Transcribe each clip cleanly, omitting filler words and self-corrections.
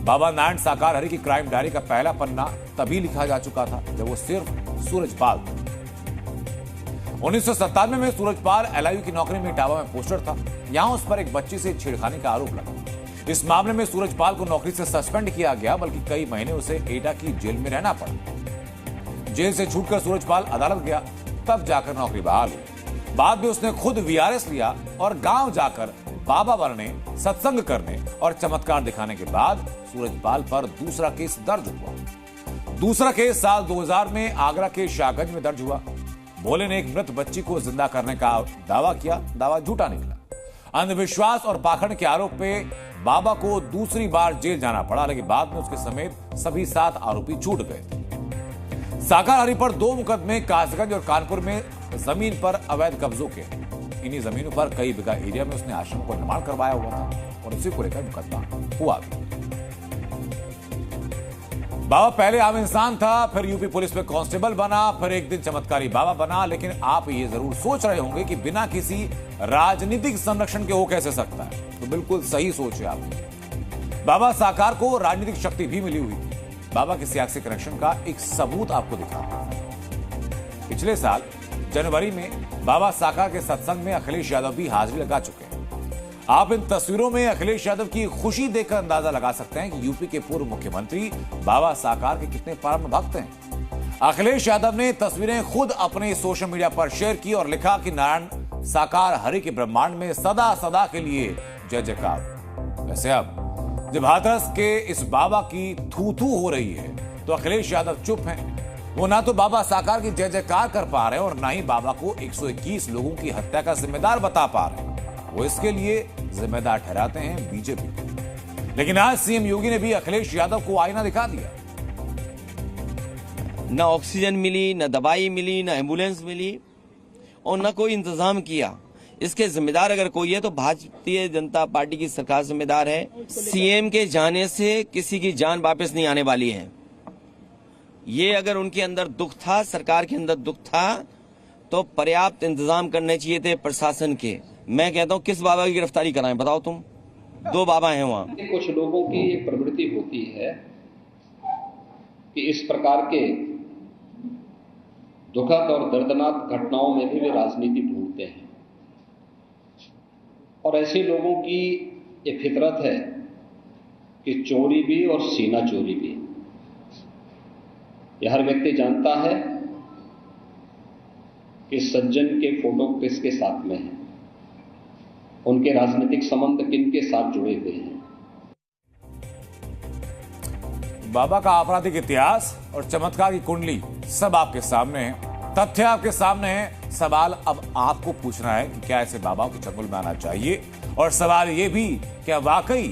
बाबा नारायण साकार हरि की crime diary का पहला पन्ना तभी लिखा जा चुका था जब वो सिर्फ सूरजपाल था। 1997 में सूरजपाल एलआईयू की नौकरी में इटावा में पोस्टर था। यहां उस पर एक बच्ची से छेड़खानी का आरोप लगा। इस मामले में सूरजपाल को नौकरी से सस्पेंड किया गया, बल्कि कई महीने उसे एटा की जेल में रहना पड़ा। जेल से छूटकर सूरजपाल अदालत गया, तब जाकर नौकरी बहाल हुई। बाद में उसने खुद वीआरएस लिया और गांव जाकर बाबा बनने, सत्संग करने और चमत्कार दिखाने के बाद सूरजपाल पर दूसरा केस दर्ज हुआ। दूसरा केस साल 2000 में आगरा के शाहगंज में दर्ज हुआ। भोले ने एक मृत बच्ची को जिंदा करने का दावा किया। दावा झूठा निकला। अंधविश्वास और पाखंड के आरोप पे बाबा को दूसरी बार जेल जाना पड़ा, लेकिन बाद में उसके समेत सभी 7 आरोपी छूट गए थे। साकार हरि पर 2 मुकदमे कासगंज और कानपुर में जमीन पर अवैध कब्जों के। इन्हीं जमीनों पर कई बीघा एरिया में उसने आश्रम को निर्माण करवाया हुआ था और इसी को लेकर मुकदमा हुआ। बाबा पहले आम इंसान था, फिर यूपी पुलिस में कांस्टेबल बना, फिर एक दिन चमत्कारी बाबा बना। लेकिन आप ये जरूर सोच रहे होंगे कि बिना किसी राजनीतिक संरक्षण के हो कैसे सकता है। तो बिल्कुल सही सोच है आपकी। बाबा साकार को राजनीतिक शक्ति भी मिली हुई थी। बाबा के सियासी कनेक्शन का एक सबूत आपको दिखाता हूं। पिछले साल जनवरी में बाबा साकार के सत्संग में अखिलेश यादव भी हाजिरी लगा चुके हैं। आप इन तस्वीरों में अखिलेश यादव की खुशी देखकर अंदाजा लगा सकते हैं कि यूपी के पूर्व मुख्यमंत्री बाबा साकार के कितने परम भक्त हैं। अखिलेश यादव ने तस्वीरें खुद अपने सोशल मीडिया पर शेयर की और लिखा कि नारायण साकार हरि के ब्रह्मांड में सदा सदा के लिए जय जयकार। वैसे अब जब हाथरस के इस बाबा की थू थू हो रही है तो अखिलेश यादव चुप हैं। वो ना तो बाबा साकार की जय जयकार कर पा रहे हैं और ना ही बाबा को 121 लोगों की हत्या का जिम्मेदार बता पा रहे हैं। वो इसके लिए जिम्मेदार ठहराते हैं बीजेपी। लेकिन आज सीएम योगी ने भी अखिलेश यादव को आईना दिखा दिया। न ऑक्सीजन मिली, न दवाई मिली, न एम्बुलेंस मिली और न कोई इंतजाम किया। इसके जिम्मेदार अगर कोई है तो भारतीय जनता पार्टी की सरकार जिम्मेदार है। सीएम के जाने से किसी की जान वापस नहीं आने वाली है। ये अगर उनके अंदर दुख था, सरकार के अंदर दुख था, तो पर्याप्त इंतजाम करने चाहिए थे प्रशासन के। मैं कहता हूं किस बाबा की गिरफ्तारी कराएं, बताओ तुम। 2 बाबा हैं वहां। कुछ लोगों की एक प्रवृत्ति होती है कि इस प्रकार के दुखद और दर्दनाक घटनाओं में भी वे राजनीति ढूंढते हैं। और ऐसे लोगों की एक फितरत है कि चोरी भी और सीना चोरी भी। यह हर व्यक्ति जानता है कि सज्जन के फोटो किसके साथ में है, उनके राजनीतिक संबंध किनके साथ जुड़े हुए हैं। बाबा का आपराधिक इतिहास और चमत्कार की कुंडली सब आपके सामने है। तथ्य आपके सामने है। सवाल अब आपको पूछना है कि क्या ऐसे बाबाओं के चंगुल में आना चाहिए, और सवाल ये भी क्या वाकई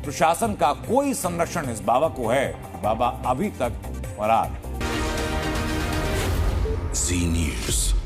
प्रशासन का कोई संरक्षण इस बाबा को है। बाबा अभी तक फरार। जी न्यूज़।